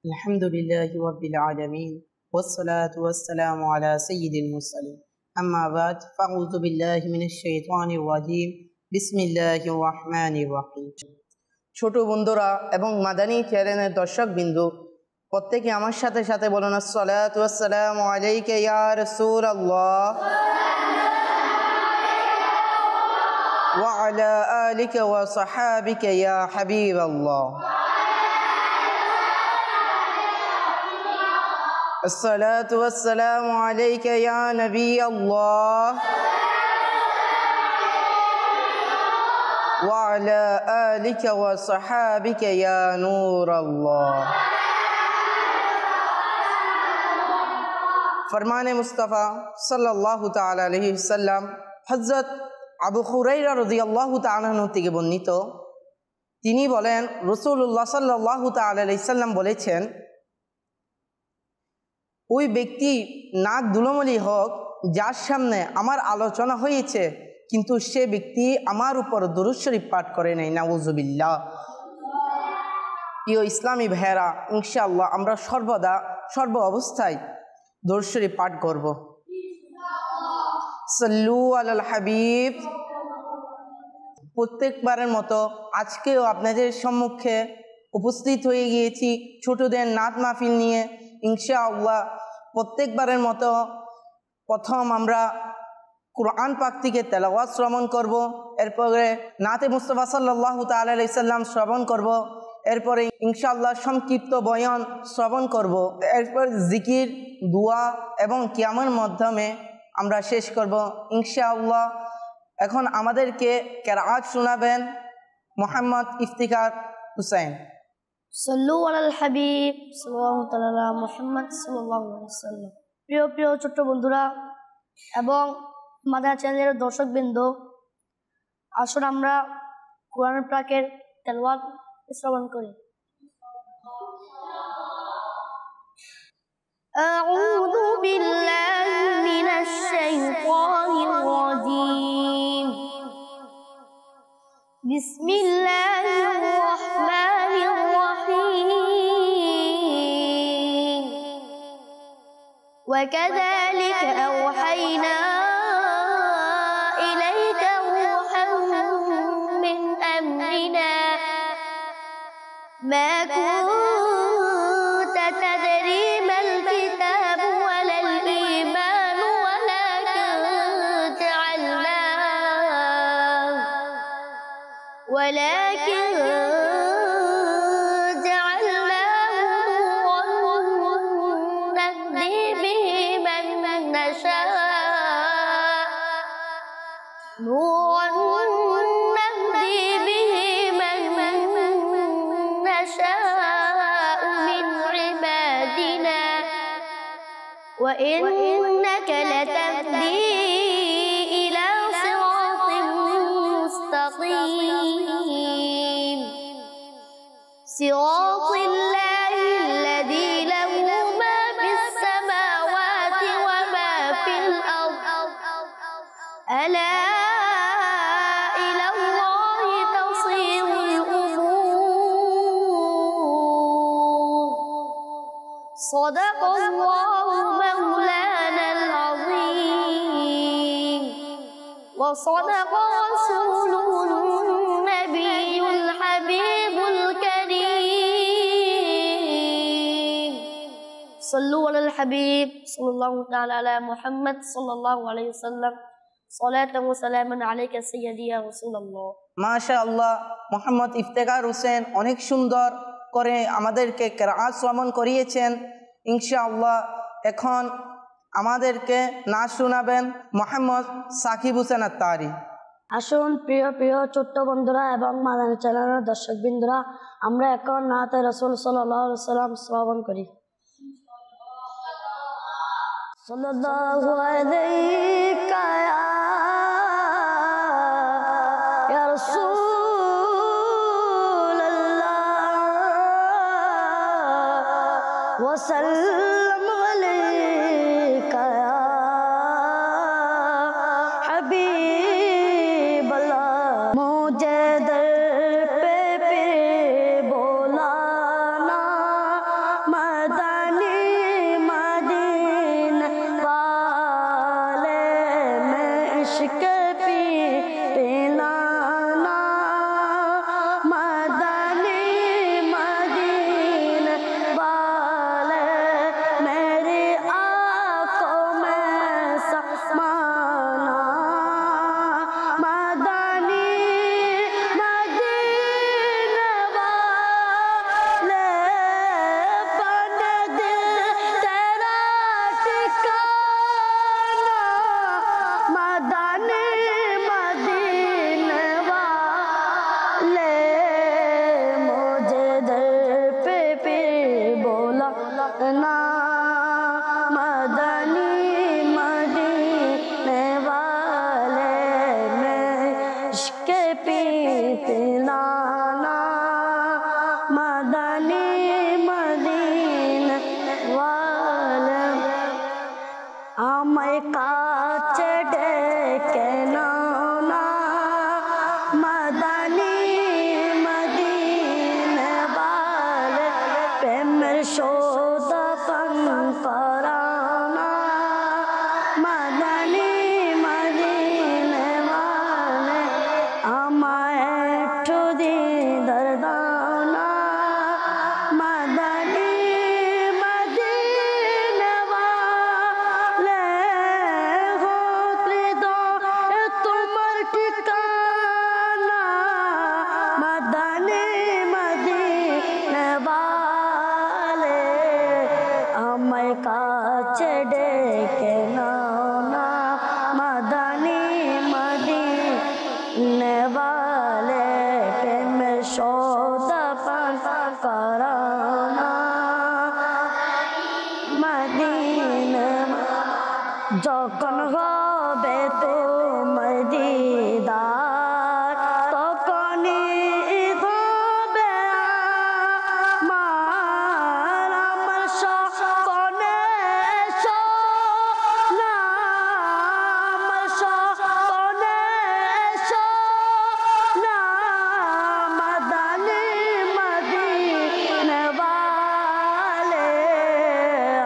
الحمد لله رب العالمين والصلاة والسلام على سيد المرسلين أما بعد فأعوذ بالله من الشيطان الرجيم بسم الله الرحمن الرحيم ছোট বন্ধুরা এবং মাদানী চ্যানেলের দর্শকবৃন্দ প্রত্যেকে আমার সাথে সাথে বলুন আসসালাতু ওয়াসসালামু আলাইকা ইয়া রাসূলুল্লাহ ওয়া আলা আলিকা ওয়া সাহাবিকা ইয়া হাবিবাল্লাহ الصلاة والسلام عليك يا نبي الله وعلى آلك وصحابك يا نور الله فرمان मुस्तफ़ा सल्लल्लाहु ताला अलैहि वसल्लम हज़रत আবু হুরায়রা রাদিয়াল্লাহু তাআলা আনহু থেকে বর্ণিত তিনি বলেন রাসূলুল্লাহ সাল্লাল্লাহু তাআলা আলাইহি ওয়াসাল্লাম বলেছেন ওই ব্যক্তি নাক ধুলোমলি হোক যার সামনে আমার আলোচনা হয়েছে কিন্তু সে ব্যক্তি আমার উপর দুরূদ শরীফ পাঠ করে নাই নাউযুবিল্লাহ। প্রিয় ইসলামী ভাইয়েরা, ইনশাআল্লাহ আমরা সর্বদা সর্ব অবস্থায় দুরূদ শরীফ পাঠ করব। সাল্লু আলাল হাবিব। প্রত্যেকবারের মতো আজকেও আপনাদের সম্মুখে উপস্থিত হয়ে গিয়েছি ছোটদের নাত মাহফিল নিয়ে। ইনশাআল্লাহ প্রত্যেকবারের মতো প্রথম আমরা কুরআন পাক থেকে তেলাওয়াত শ্রবণ করব, এরপরে নাতে মুস্তাফা সাল্লাল্লাহু তাআলা আলাইহি সাল্লাম শ্রবণ করব, এরপরে ইনশাআল্লাহ সংক্ষিপ্ত বয়ান শ্রবণ করব, এরপর জিকির, দোয়া এবং কিয়ামের মাধ্যমে আমরা শেষ করব ইনশাআল্লাহ। এখন আমাদেরকে কিরাআত শোনাবেন মোহাম্মদ ইফতিখার হুসাইন। সাল্লু আলাল হাবিব সাল্লাল্লাহু তাআলা মুহাম্মদ সাল্লাল্লাহু আলাইহি ওয়াসাল্লাম। প্রিয় প্রিয় ছোট্ট বন্ধুরা এবং মাদানী চ্যানেলের দর্শকবৃন্দ, আসুন আমরা কোরআন পাকের তেলাওয়াত শ্রবণ করি। আউযু বিল্লাহি মিনাশ শাইতানির রাজীম। বিসমিল্লাহির রাহমানির রাহিম। وكذلك أوحينا إليك روحا من أمرنا ما كنت تدري ما الكتاب ولا الإيمان ولكن جعلناه نورا نهدي به من نشاء من عبادنا وإنك لتهدي إلى صراط مستقيم صراط الله الذي له ما في السماوات وما في الأرض ألا إلى الله تصير الأمور صدق الله مولانا العظيم وصدق رسوله النبي الحبيب الكريم صلوا على الحبيب صلى الله تعالى على محمد صلى الله عليه وسلم صلاة وسلاما عليك سيدي يا رسول الله। মাশাআল্লাহ, মোহাম্মদ ইফতেখার হোসেন অনেক সুন্দর করে আমাদেরকে কিরাআত শ্রবণ করিয়েছেন। ইনশাআল্লাহ এখন আমাদেরকে নাচ শোনাবেন মোহাম্মদ সাকিব হোসেন আত্তারি। আসুন প্রিয় প্রিয় ছোট্ট বন্ধুরা এবং মাদানী চ্যানেলের দর্শকবৃন্দরা, আমরা এখন নাতে রাসূল সাল্লাল্লাহু আলাইহি ওয়াসাল্লাম শ্রবণ করি। সাল্লাল্লাহু আলাইকা ইয়া রাসূলুল্লাহ ওয়া সাল্লাম আলাইকা ইয়া হাবিবাল্লাহ। মুঝে দর पे फिर बोलाना मदनी मदीने वाले मैं इश्क पिलाना मदनी मदीने वाले मेरी आंखों में समाना मदनी मदीने वाले बन दिल तेरा ठिकाना मदनी मदीने वाले मुझे दर पे बोला ना मदनी मदीने वाले मैं इश्क पिलाना मदनी मदीने वाले आमय काच डेके नाना मदनी मदीने वाले प्रेम शोधपन कराना मदनी मदीने वाले आमाए ठुदी दरदाना मदनी मदीने वाले होतली दो तुम्हार ठिकाना मदनी मदीने वाले अमय काच डेके नाना मदनी मदीने वाले प्रेम शोधपन कराना मदीने যখন হবে তোমার দিদার তখনই হবে আমার স্বপ্নে সোনা আমার স্বপ্নে সোনা মদনি মদীনে वाले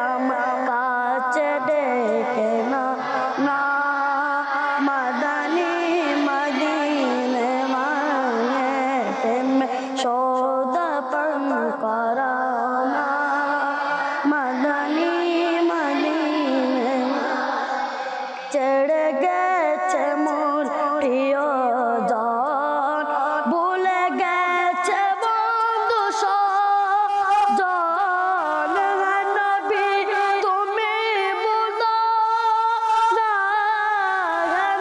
আমার কাছে ডেকে না मदनी मदीने वाले प्रेम शोधपन कराना मदनी मदीने चढ़ गेছে মোর প্রিয় জন ভুলে গেছে বন্ধু সজন নবী তুমি বলো না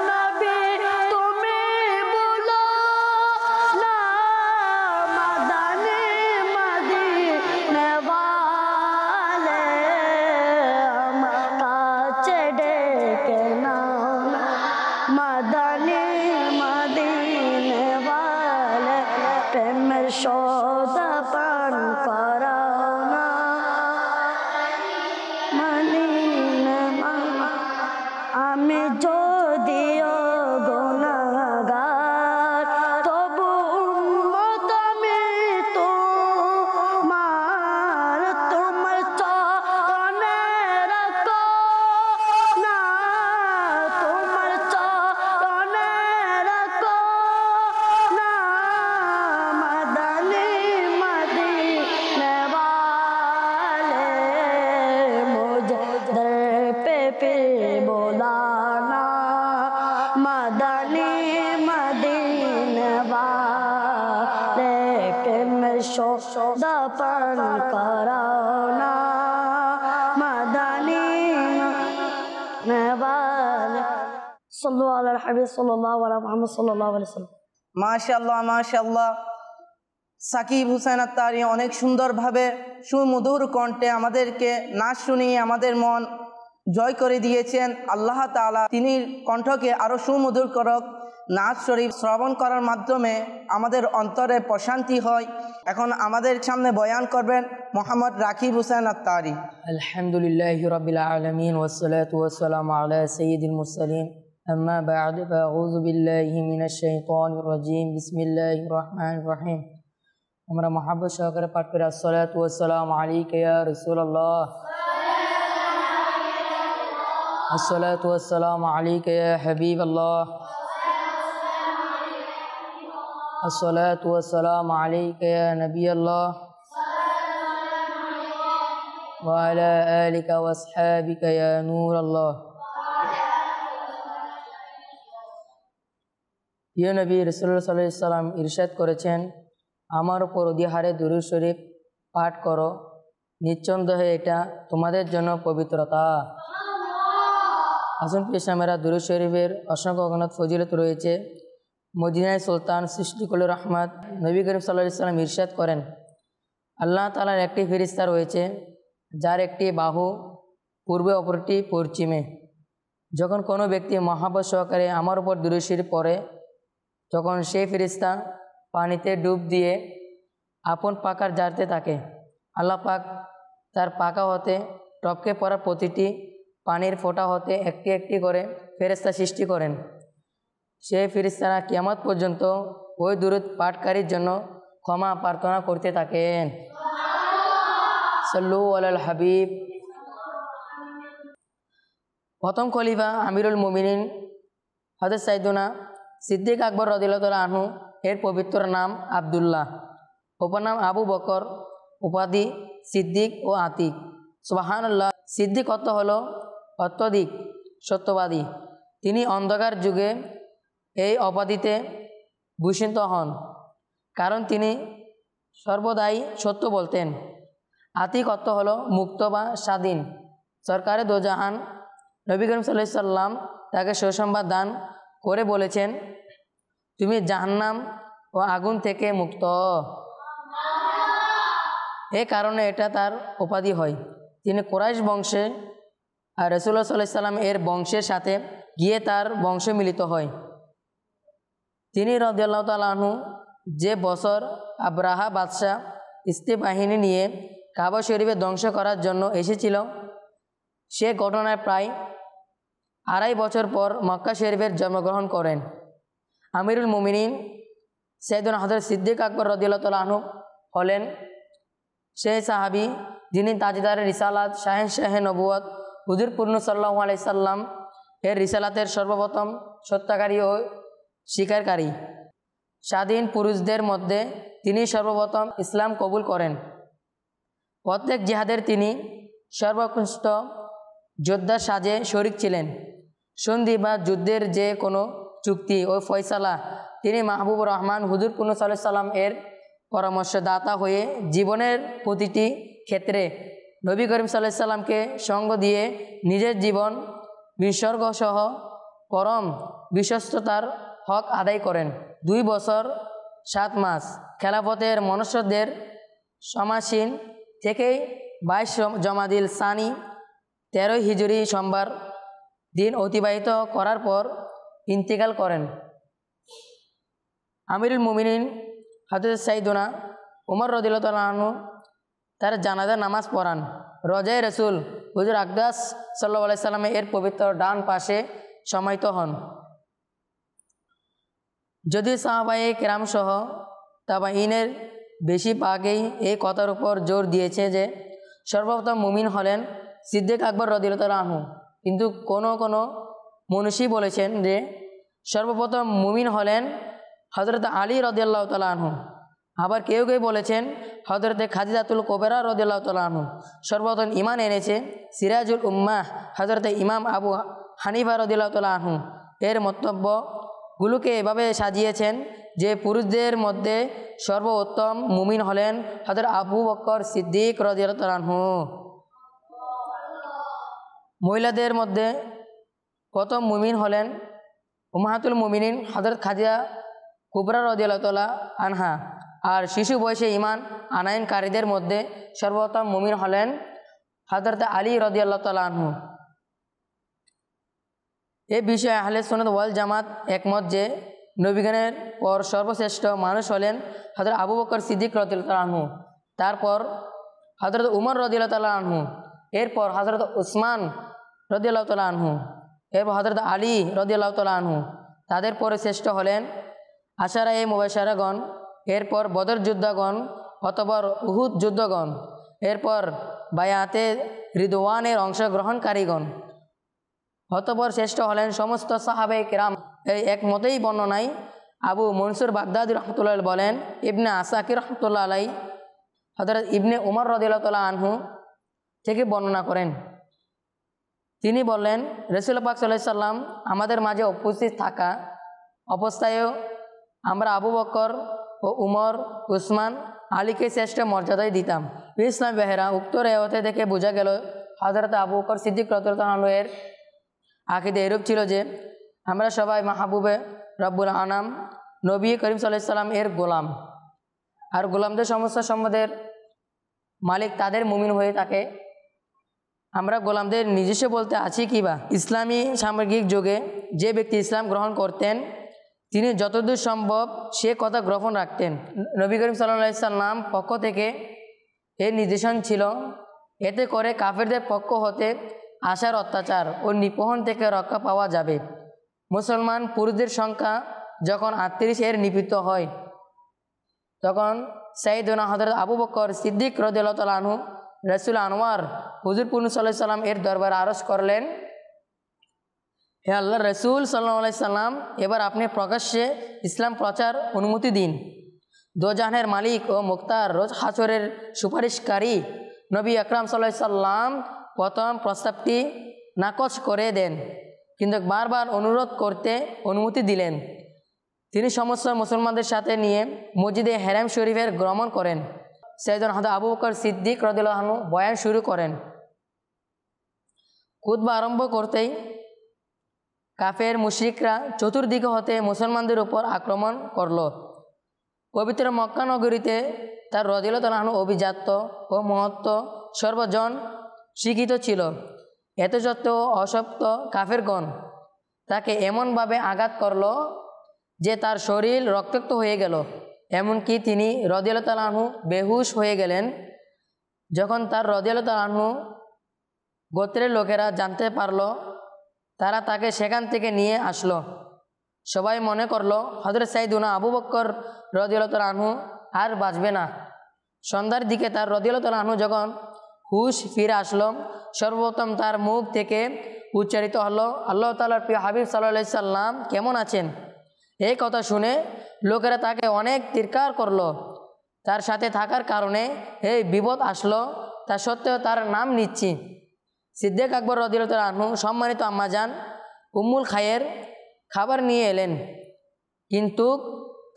নবী তুমি বলো না मदनी मदीने वाले আমার কাছে ডেকে নাও না मदनी मदीने वाले প্রেমের শোধপন করাও না মদিনে আমি যদিও গুনাহগার তবু উম্মত আমি তোমার তোমার চরণে রাখো না তোমার চরণে রাখো না मदनी मदीने वाले मुझे दर पे बुलाना मदनी मदीने वाले प्रेम शोधपन कराना मदनी मदीने वाले सल्लल्लाहु अलैहि हबीब सल्लल्लाहु अलैहि मुहम्मद सल्लल्लाहु अलैहि वसल्लम माशाल्लाह माशाल्लाह সাকিব হুসাইন আত্তারি অনেক সুন্দরভাবে সুমধুর কণ্ঠে আমাদেরকে নাচ শুনিয়ে আমাদের মন জয় করে দিয়েছেন। আল্লাহ তাআলা তিনি কণ্ঠকে আরও সুমধুর করক। নাচ শরীফ শ্রবণ করার মাধ্যমে আমাদের অন্তরে প্রশান্তি হয়। এখন আমাদের সামনে বয়ান করবেন মোহাম্মদ রাকিব হুসাইন আত্তারি। আলহামদুলিল্লাহি রাব্বিল আলামিন ওয়াসসালাতু ওয়াসসালামু আলা সাইয়্যিদিল মুরসালিন আম্মা বা'দ ফাআউযু বিল্লাহি মিনাশ শাইতানির রাজীম বিসমিল্লাহির রহমানির রহিম আমরা মহাব্বত সহকারে পাঠ করি আসসালাতু ওয়াসসালামু আলাইকা ইয়া রাসূলুল্লাহ, আসসালাতু ওয়াসসালামু আলাইকা ইয়া হাবিবাল্লাহ, আসসালাতু ওয়াসসালামু আলাইকা ইয়া নবিয়াল্লাহ ওয়া আলা আলিকা ওয়া আসহাবিকা ইয়া নূরাল্লাহ। ইয়া নবী রাসূলুল্লাহ সাল্লাল্লাহু আলাইহি ওয়াসাল্লাম ইরশাদ করেছেন, আমার উপর অধিহারে দুরূদ শরীফ পাঠ করো, নিঃসন্দেহে এটা তোমাদের জন্য পবিত্রতা। আসুন পেশামেরা দুরূদ শরীফের অসংখ্য অগণিত ফজিলত রয়েছে। মদিনায় সুলতান সৃষ্টিকুল রহমত নবী করিম সাল্লাল্লাহু আলাইহি ওয়াসাল্লাম ইরশাদ করেন, আল্লাহ তাআলার একটি ফেরেশতা রয়েছে যার একটি বাহু পূর্বে অপরটি পশ্চিমে। যখন কোনো ব্যক্তি মহাব্বত সহকারে আমার উপর দুরূদ শরীফ পড়ে, তখন সেই ফেরেশতা পানিতে ডুব দিয়ে আপন পাকার জারতে থাকে। আল্লাহ পাক তার পাকা হতে টপকে পড়া প্রতিটি পানির ফোঁটা হতে একটি একটি করে ফেরেশতা সৃষ্টি করেন। সেই ফেরেশতারা কিয়ামত পর্যন্ত ওই দুরূদ পাঠকারীর জন্য ক্ষমা প্রার্থনা করতে থাকেন। সাল্লু আলাল হাবিব। প্রথম খলিফা আমিরুল মুমিনিন হযরত সাইয়্যিদুনা সিদ্দিক আকবর রাদিয়াল্লাহু তাআলা আনহু এর পবিত্র নাম আব্দুল্লাহ, উপনাম আবু বকর, উপাধি সিদ্দিক ও আতিক। সুবহানাল্লাহ। সিদ্দিক অর্থ হলো অত্যধিক সত্যবাদী। তিনি অন্ধকার যুগে এই উপাধিতে ভূষিত হন কারণ তিনি সর্বদাই সত্য বলতেন। আতিক অর্থ হলো মুক্ত বা স্বাধীন। সরকারে দোজাহান নবী করিম সাল্লাল্লাহু আলাইহি সাল্লাম তাকে সুসংবাদ দান করে বলেছেন, তুমি জাহান্নাম ও আগুন থেকে মুক্ত। এ কারণে এটা তার উপাধি হয়। তিনি কুরাইশ বংশে আর রাসূলুল্লাহ সাল্লাল্লাহু আলাইহি সাল্লাম এর বংশের সাথে গিয়ে তার বংশ মিলিত হয়। তিনি রাদিয়াল্লাহু তাআলা আনহু যে বছর আবরাহা বাদশাহ ইস্তি বাহিনী নিয়ে কাবা শরীফে ধ্বংস করার জন্য এসেছিল, সে ঘটনায় প্রায় 2.5 বছর পর মক্কা শরীফের জন্মগ্রহণ করেন। আমিরুল মুমিনিন সাইয়্যিদুনা হযরত সিদ্দিক আকবর রাদিয়াল্লাহু তাআলা আনহু হলেন সেই সাহাবী যিনি তাজদারে রিসালাত, শাহেনশাহে নবুয়ত হুজুর পূর্ণ সাল্লাল্লাহু আলাইহি সাল্লাম এর রিসালাতের সর্বপ্রথম সত্যাকারী ও স্বীকারকারী। স্বাধীন পুরুষদের মধ্যে তিনি সর্বপ্রথম ইসলাম কবুল করেন। প্রত্যেক জিহাদের তিনি সর্বোৎকৃষ্ট যোদ্ধার সাজে শরিক ছিলেন। সন্ধি বা যুদ্ধের যে কোনো চুক্তি ও ফয়সালা তিনি মাহবুবুর রহমান হুজুর পূর্ণ সাল্লাল্লাহু আলাইহি সাল্লাম এর পরামর্শদাতা হয়ে জীবনের প্রতিটি ক্ষেত্রে নবী করিম সাল্লাল্লাহু আলাইহি সাল্লামকে সঙ্গ দিয়ে নিজের জীবন বিসর্গসহ পরম বিশ্বস্ততার হক আদায় করেন। 2 বছর 7 মাস খেলাফতের মনুষ্যদের সমাসীন থেকেই 22 জমাদিল সানি 13 হিজরি সোমবার দিন অতিবাহিত করার পর ইন্তেকাল করেন। আমিরুল মুমিনিন হযরত সাইয়্যিদুনা উমর রাদিয়াল্লাহু তাআলা আনহু তার জানাজা নামাজ পড়ান। রোজায়ে রাসূল হুজুর আকদাস সাল্লাল্লাহু আলাইহি সাল্লাম এর পবিত্র ডান পাশে সমাহিত হন। যদি সাহাবায়ে কেরাম সহ তাবাঈনের বেশিরভাগই এই কথার উপর জোর দিয়েছে যে সর্বপ্রথম মুমিন হলেন সিদ্দিক আকবর রাদিয়াল্লাহু তাআলা আনহু, কিন্তু কোনো মনীষী বলেছেন যে সর্বপ্রথম মুমিন হলেন হযরত আলী রাদিয়াল্লাহু তাআলা আনহু। আবার কেউ বলেছেন হযরতে খাদিজাতুল কুবরা রাদিয়াল্লাহু তাআলা আনহু। সর্বপ্রথম ঈমান এনেছে সিরাজুল উম্মাহ হযরতে ইমাম আবু হানিফা রাদিয়াল্লাহু তাআলা আনহু। এর মন্তব্যগুলোকে এভাবে সাজিয়েছেন যে পুরুষদের মধ্যে সর্বোত্তম মুমিন হলেন হযরত আবু বকর সিদ্দিক রাদিয়াল্লাহু তাআলা আনহু। মহিলাদের মধ্যে প্রথম মুমিন হলেন উম্মাহাতুল মুমিনিন হযরত খাদিজা কুবরা রাদিয়াল্লাহু তাআলা আনহা। আর শিশু বয়সে ঈমান আনয়নকারীদের মধ্যে সর্বপ্রথম মুমিন হলেন হযরত আলী রাদিয়াল্লাহু তাআলা আনহু। এই বিষয়ে আহলে সুন্নাত ওয়াল জামাত একমত যে নবীগণের পর সর্বশ্রেষ্ঠ মানুষ হলেন হযরত আবু বকর সিদ্দিক রাদিয়াল্লাহু তাআলা আনহু, তারপর হযরত উমর রাদিয়াল্লাহু তাআলা আনহু, এরপর হযরত উসমান রাদিয়াল্লাহু তাআলা আনহু, এরপর হযরত আলী রাদিয়াল্লাহু তাআলা আনহু। তাদের পরে শ্রেষ্ঠ হলেন আশারায়ে মুবাশশারাগণ এরপর বদর যুদ্ধগণ, অতঃপর উহুদ যুদ্ধগণ, এরপর বায়াতে রিদওয়ানের অংশগ্রহণকারীগণ, অতঃপর শ্রেষ্ঠ হলেন সমস্ত সাহাবে কিরাম। এই একমতেই বর্ণনায় আবু মনসুর বাগদাদি রহমতুল্লাহ বলেন, ইবনে আসাকির রহমতুল্লাহ আলাই হযরত ইবনে উমর রাদিয়াল্লাহু তাআলা আনহু থেকে বর্ণনা করেন। তিনি বললেন, রাসূল পাক সাল্লাল্লাহু আলাইহি সাল্লাম আমাদের মাঝে উপস্থিত থাকা অবস্থায়ও আমরা আবু বকর ও উমর, উসমান, আলীকে শ্রেষ্ঠ মর্যাদায় দিতাম। ইসলাম বেহেরা উক্ত রেওয়াতে থেকে বোঝা গেল হযরত আবু বকর সিদ্দিক রাদিয়াল্লাহু আনহু এর আকীদা এরূপ ছিল যে আমরা সবাই মাহবুবে রব্বুল আনাম নবী করিম সাল্লাল্লাহু আলাইহি সাল্লাম এর গোলাম, আর গোলামদের সমস্ত সম্পদের মালিক তাদের মুমিন হয়ে থাকে। আমরা গোলামদের নিজস্ব বলতে আছি কি বা? ইসলামী সামগ্রিক যুগে যে ব্যক্তি ইসলাম গ্রহণ করতেন তিনি যতদূর সম্ভব সে কথা গ্রহণ রাখতেন। নবী করিম সাল্লাল্লাহু আলাইহি সাল্লাম পক্ষ থেকে এর নির্দেশন ছিল, এতে করে কাফেরদের পক্ষ হতে আশার অত্যাচার ও নিপীড়ন থেকে রক্ষা পাওয়া যাবে। মুসলমান পুরুষদের সংখ্যা যখন 38 এর নিপীড়িত হয় তখন সাইয়েদনা হযরত আবু বকর সিদ্দিক রাদিয়াল্লাহু তাআলা আনহু রাসূল আনোয়ার হুজুর সাল্লাল্লাহু আলাইহি সাল্লাম এর দরবারে আরজ করলেন, হে আল্লাহর রাসূল সাল্লাল্লাহু আলাইহি সাল্লাম, এবার আপনি প্রকাশ্যে ইসলাম প্রচার অনুমতি দিন। দোজাহানের মালিক ও মুক্তার রোজ হাসরের সুপারিশকারী নবী আকরাম সাল্লাল্লাহু আলাইহি সাল্লাম প্রথম প্রস্তাবটি নাকচ করে দেন, কিন্তু বারবার অনুরোধ করতে অনুমতি দিলেন। তিনি সমস্ত মুসলমানদের সাথে নিয়ে মসজিদে হেরাম শরীফের ভ্রমণ করেন। সাইয়েদনা হযরত আবু বকর সিদ্দিক রাদিয়াল্লাহু আনহু বয়ান শুরু করেন। খুতবা আরম্ভ করতেই কাফের মুশরিকরা চতুর্দিকে হতে মুসলমানদের উপর আক্রমণ করল। পবিত্র মক্কা নগরীতে তার রাদিয়াল্লাহু তাআলা আনহু অভিজাত্য ও মহত্ব সর্বজন স্বীকৃত ছিল। এত সত্ত্বেও অসপ্ত কাফেরগণ তাকে এমনভাবে আঘাত করল যে তার শরীর রক্তাক্ত হয়ে গেল, এমনকি তিনি রাদিয়াল্লাহু তাআলা আনহু বেহুশ হয়ে গেলেন। যখন তার রাদিয়াল্লাহু তাআলা আনহু গোত্রের লোকেরা জানতে পারল, তারা তাকে সেখান থেকে নিয়ে আসলো। সবাই মনে করলো হযরত সাইয়েদনা আবু বকর রাদিয়াল্লাহু তাআলা আনহু আর বাঁচবে না। সন্ধ্যার দিকে তার রাদিয়াল্লাহু তাআলা আনহু যখন হুশ ফিরে আসলো, সর্বপ্রথম তার মুখ থেকে উচ্চারিত হলো, আল্লাহ তাআলার প্রিয় হাবিব সাল্লাল্লাহু আলাইহি সাল্লাম কেমন আছেন? এই কথা শুনে লোকেরা তাকে অনেক তিরস্কার করলো। তার সাথে থাকার কারণে এই বিপদ আসলো, তা সত্ত্বেও তার নাম নিচ্ছি। সিদ্দিক আকবর রাদিয়াল্লাহু তাআলা আনহু সম্মানিত আম্মাজান উম্মুল খায়ের খাবার নিয়ে এলেন, কিন্তু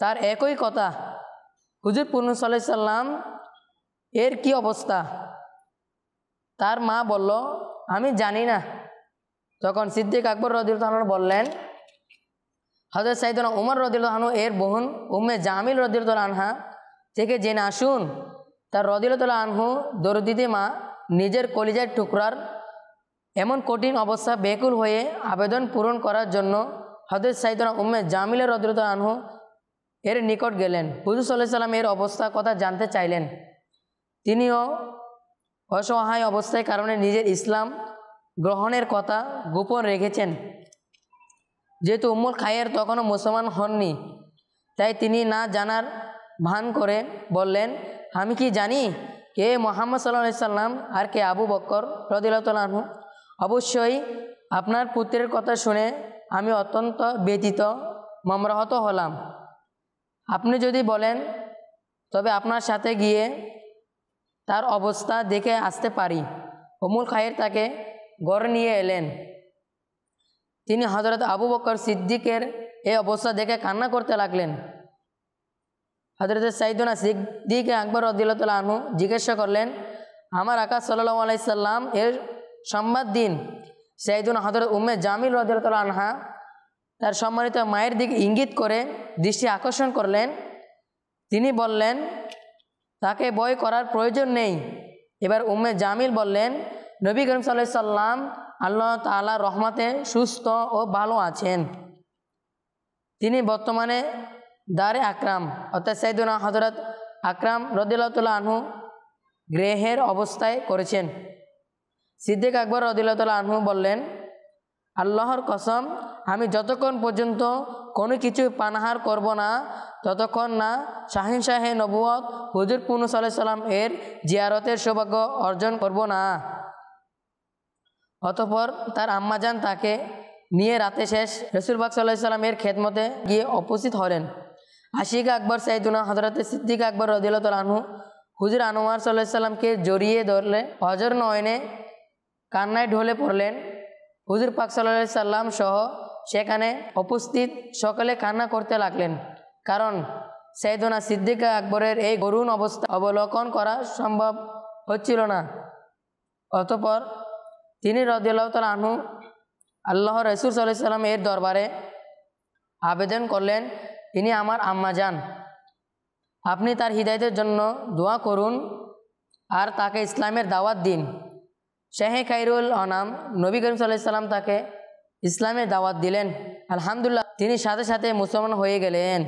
তার একই কথা, হুজুর সাল্লাল্লাহু আলাইহি সাল্লাম এর কি অবস্থা? তার মা বলল, আমি জানি না। তখন সিদ্দিক আকবর রাদিয়াল্লাহু আনহু বললেন, হযরত সাইয়েদনা উমর রাদিয়াল্লাহু আনহু এর বোন উম্মে জামিল রাদিয়াল্লাহু আনহা থেকে জেনে আসুন। তার রাদিয়াল্লাহু আনহু দরদিতে মা নিজের কলিজার টুকরার এমন কঠিন অবস্থা বেকুল হয়ে আবেদন পূরণ করার জন্য হযরত সাইয়েদনা উম্মে জামিল রাদিয়াল্লাহু আনহু এর নিকট গেলেন। হুজুর সাল্লাল্লাহু আলাইহি সাল্লাম এর অবস্থা কথা জানতে চাইলেন। তিনিও অসহায় অবস্থায় কারণে নিজের ইসলাম গ্রহণের কথা গোপন রেখেছেন। যেহেতু উম্মুল খায়ের তখনও মুসলমান হননি, তাই তিনি না জানার ভান করে বললেন, আমি কি জানি কে মুহাম্মদ সাল্লাল্লাহু আলাইহি সাল্লাম আর কে আবু বকর রাদিয়াল্লাহু তাআলা আনহু? অবশ্যই আপনার পুত্রের কথা শুনে আমি অত্যন্ত ব্যথিত মর্মাহত হলাম। আপনি যদি বলেন তবে আপনার সাথে গিয়ে তার অবস্থা দেখে আসতে পারি। উম্মুল খায়ের তাকে ঘরে নিয়ে এলেন। তিনি হযরত আবু বকর সিদ্দিকের এই অবস্থা দেখে কান্না করতে লাগলেন। হযরত সাইয়েদনা সিদ্দিক আকবর রাদিয়াল্লাহু তাআলা আনহু জিজ্ঞাসা করলেন, আমার আকা সাল্লাল্লাহু আলাইহি সাল্লাম এর সংবাদ দিন। সাইয়েদনা হযরত উম্মে জামিল রাদিয়াল্লাহু তাআলা আনহা তার সম্মানিত মায়ের দিকে ইঙ্গিত করে দৃষ্টি আকর্ষণ করলেন। তিনি বললেন, তাকে ভয় করার প্রয়োজন নেই। এবার উম্মে জামিল বললেন, নবী করিম সাল্লাল্লাহু আলাইহি সাল্লাম আল্লাহ তাআলার রহমতে সুস্থ ও ভালো আছেন। তিনি বর্তমানে দারে আকরাম অর্থাৎ সাইয়েদনা হযরত আকরাম রাদিয়াল্লাহু তাআলা আনহু গৃহের অবস্থায় করেছেন। সিদ্দিক আকবর রাদিয়াল্লাহু তাআলা আনহু বললেন, আল্লাহর কসম, আমি যতক্ষণ পর্যন্ত কোনো কিছু পানাহার করব না ততক্ষণ না শাহিনশাহে নবুয়ত হুজুর পূর্ণ সাল্লাল্লাহু আলাইহি সাল্লাম এর জিয়ারতের সৌভাগ্য অর্জন করব না। অতঃপর তার আম্মাজান তাকে নিয়ে রাতে শেষ রাসূল পাক সাল্লাল্লাহু আলাইহি সাল্লামের খেদমতে গিয়ে উপস্থিত হলেন। আশিক আকবর সাইয়েদুনা হযরত সিদ্দিক আকবর রাদিয়াল্লাহু তাআলা আনহু হুজুর আনোয়ার সাল্লাল্লাহু আলাইহি সাল্লামকে জড়িয়ে ধরলে অজর নয়নে কান্নায় ঢলে পড়লেন। হুজুর পাক সাল্লাল্লাহু আলাইহি সাল্লাম সহ সেখানে উপস্থিত সকলে কান্না করতে লাগলেন, কারণ সাইয়েদুনা সিদ্দিক আকবরের এই করুণ অবস্থা অবলোকন করা সম্ভব হচ্ছিল না। অতঃপর তিনি রাদিয়াল্লাহু তাআলা আনহু আল্লাহর রাসূল সাল্লাল্লাহু আলাইহি সাল্লাম এর দরবারে আবেদন করলেন, তিনি আমার আম্মা যান, আপনি তার হিদায়াতের জন্য দোয়া করুন আর তাকে ইসলামের দাওয়াত দিন। শাহে খায়রুল আনাম নবী করিম সাল্লাল্লাহু আলাইহি সাল্লাম তাকে ইসলামের দাওয়াত দিলেন। আলহামদুলিল্লাহ, তিনি সাথে সাথে মুসলমান হয়ে গেলেন।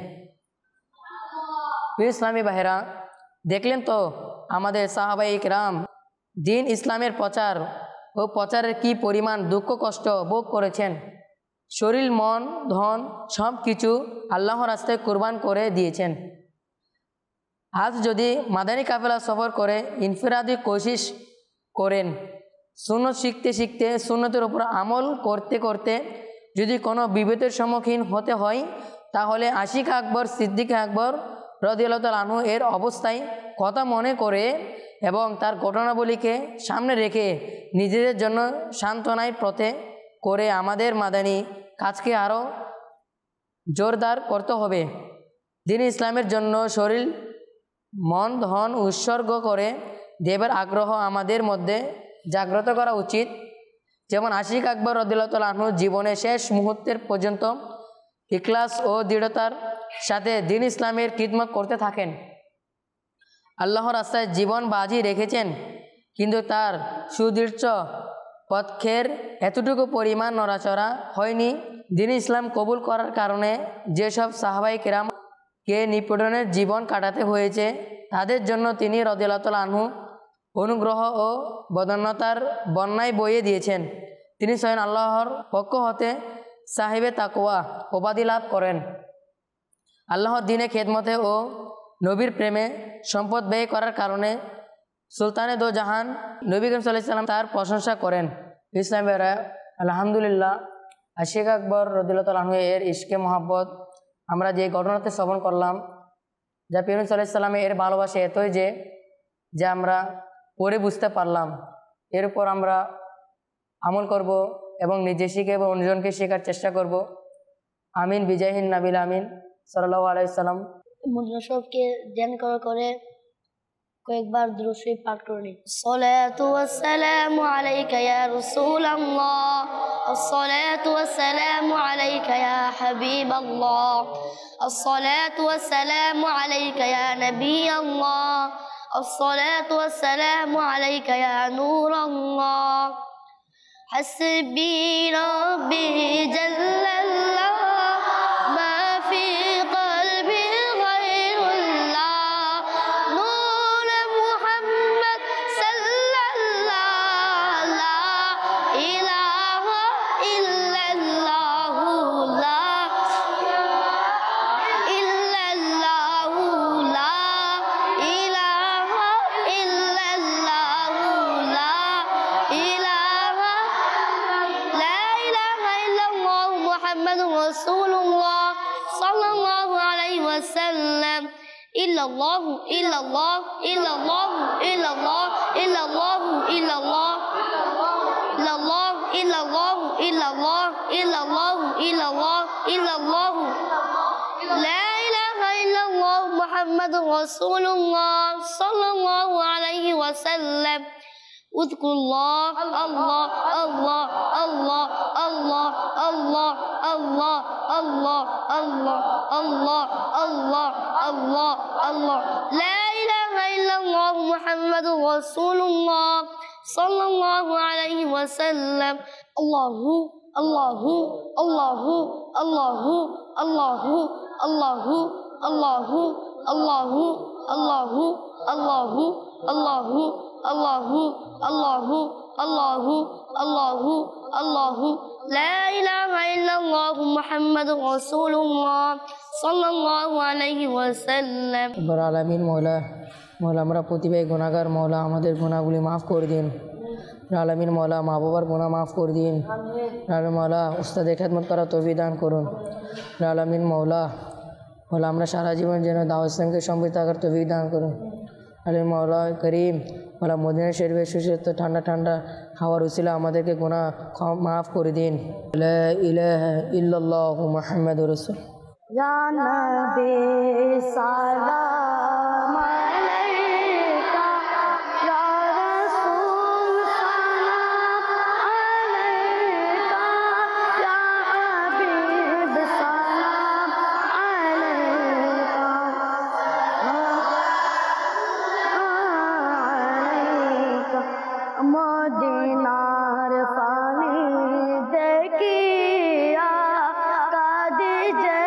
ইসলামী বাহেরা, দেখলেন তো আমাদের সাহাবায়ে ইকরাম দিন ইসলামের প্রচার ও প্রচারের কি পরিমাণ দুঃখ কষ্ট ভোগ করেছেন। শরীর, মন, ধন সব কিছু আল্লাহর রাস্তায় কুরবান করে দিয়েছেন। আজ যদি মাদানী কাফেলা সফর করে ইনফিরাদি কোশিশ করেন, সুন্নত শিখতে শিখতে সুন্নতের উপর আমল করতে করতে যদি কোনো বিপদের সম্মুখীন হতে হয়, তাহলে আশিক আকবর সিদ্দিক আকবর রাদিয়াল্লাহু তাআলা আনহু এর অবস্থায় কথা মনে করে এবং তার ঘটনাবলীকে সামনে রেখে নিজেদের জন্য সান্ত্বনায় পথে করে আমাদের মাদানী কাজকে আরও জোরদার করতে হবে। দিন ইসলামের জন্য শরীর, মন, ধন উৎসর্গ করে দেবের আগ্রহ আমাদের মধ্যে জাগ্রত করা উচিত। যেমন আশিক আকবর রাদিয়াল্লাহু তাআলা আনহু জীবনের শেষ মুহূর্তের পর্যন্ত ইখলাস ও দৃঢ়তার সাথে দিন ইসলামের খিদমত করতে থাকেন। আল্লাহর রাস্তায় জীবন বাজি রেখেছেন, কিন্তু তার সুদৃঢ় পথের এতটুকু পরিমাণ নড়াচড়া হয়নি। দিন ইসলাম কবুল করার কারণে যেসব সাহাবায়ে কেরামকে নিপীড়নের জীবন কাটাতে হয়েছে, তাদের জন্য তিনি রাদিয়াল্লাহু তাআলা আনহু অনুগ্রহ ও বদান্যতার বন্যায় বইয়ে দিয়েছেন। তিনি স্বয়ং আল্লাহর পক্ষ হতে সাহেবে তাকওয়া উপাধি লাভ করেন। আল্লাহর দিনে খেদমতে ও নবীর প্রেমে সম্পদ ব্যয় করার কারণে সুলতানে দো জাহান নবী করিম সাল্লাল্লাহু আলাইহি সাল্লাম তার প্রশংসা করেন। ইসলামেরা আলহামদুলিল্লাহ, আশিক আকবর রাদিয়াল্লাহু তাআলা আনহু এর ইশকে মহাব্বত আমরা যে ঘটনাতে শ্রবণ করলাম, যা পীর সাল্লাল্লাহু আলাইহি সাল্লামে এর ভালোবাসা এতই যে আমরা পড়ে বুঝতে পারলাম। এর উপর আমরা আমল করব এবং নিজে শিখে এবং অন্যজনকে শেখার চেষ্টা করব। আমিন বিজাহিন নাবিল আমিন সাল্লাল্লাহু আলাইহি সাল্লাম। মদিনা শরীফকে ধ্যান করে কয়েকবার দুরূদ শরীফ পাঠ করে নিন। সালাতু ওয়াসসালামু আলাইকা ইয়া রাসূলুল্লাহ, আসসালাতু ওয়াসসালামু আলাইকা ইয়া হাবিবাল্লাহ, আসসালাতু ওয়াসসালামু আলাইকা ইয়া নবিয়াল্লাহ, আসসালাতু ওয়াসসালামু আলাইকা ইয়া নূরাল্লাহ। হাসবি রাব্বি জাল্লাল্লাহ মা ফি কলবি গায়রুল্লাহ, নূর মুহাম্মদ সাল্লাল্লাহ, লা ইলাহা ইল্লাল্লাহ, লা ইল্লাল্লাহ, লা ইলাহা ইল্লাল্লাহ, লা ইলাহা লা ইলাহা ইল্লাল্লাহ মুহাম্মাদুর রাসূলুল্লাহ সাল্লাল্লাহু আলাইহি ওয়াসাল্লাম। ইল্লাল্লাহ ইল্লাল্লাহ ইল্লাল্লাহ ইল্লাল্লাহ ইল্লাল্লাহ ইল্লাল্লাহ ইল্লাল্লাহ ইল্লাল্লাহ ইল্লাল্লাহ ইল্লাল্লাহ ইল্লাল্লাহ ইল্লাল্লাহ লা ইলাহা ইল্লাল্লাহ মুহাম্মাদুর রাসূলুল্লাহ সাল্লাল্লাহু আলাইহি ওয়াসাল্লাম। উযকুরুল্লাহ, আল্লাহ আল্লাহ আল্লাহ আল্লাহ আল্লাহ আল্লাহ আল্লাহ আল্লাহ আল্লাহ আল্লাহ আল্লাহ আল্লাহ লা ইলাহা ইল্লাল্লাহ মুহাম্মাদুর রাসূলুল্লাহ সাল্লাল্লাহু আলাইহি ওয়াসাল্লাম। আল্লাহু আল্লাহু আল্লাহু আল্লাহু আল্লাহু আল্লাহু আল্লাহু আল্লাহু আল্লাহু আল্লাহু আল্লাহু আল্লাহু আল্লাহু আল্লাহু আল্লাহু আল্লাহু لا إله إلا الله محمد رسول الله صلى الله عليه وسلم রব্বুল আলামিন মওলা আমরা প্রতিভাই গুনাহগার মওলা আমাদের গুনাহগুলি মাফ করে দিন আলামিন মওলা মা বাবার গুনাহ মাফ করে দিন আলামিন মওলা উস্তাদের খেদমত করার তৌফিক দান করুন আলামিন মওলা আমরা সারা জীবন যেন দাওয়াত ইসলামকে সমৃদ্ধ থাকার তৌফিক দান করুন আলামিন মওলা করিম মওলা মদিনা শরীফের সুশীতল ঠান্ডা ঠান্ডা হাওয়ার উসিলা আমাদেরকে গুনাহ মাফ করে দিন লা ইলাহা ইল্লাল্লাহু মুহাম্মাদুর রাসূল या नबी सलाम अलैका या रसूल सलाम अलैका या हबीब सलाम अलैका मदीनार पानी देखिया कादिजे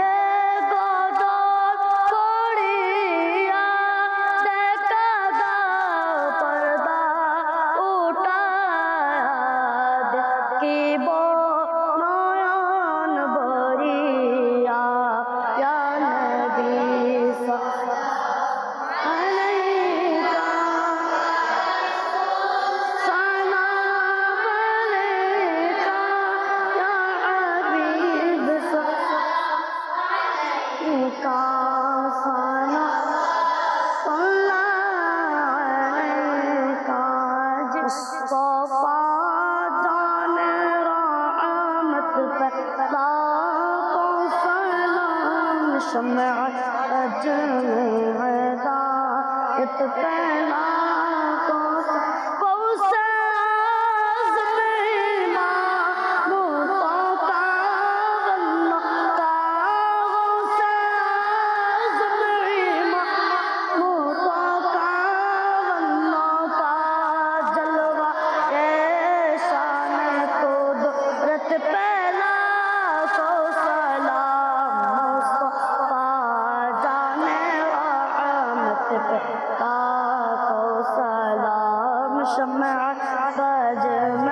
شمعت أجمع هداية بنا सलाम शम्मा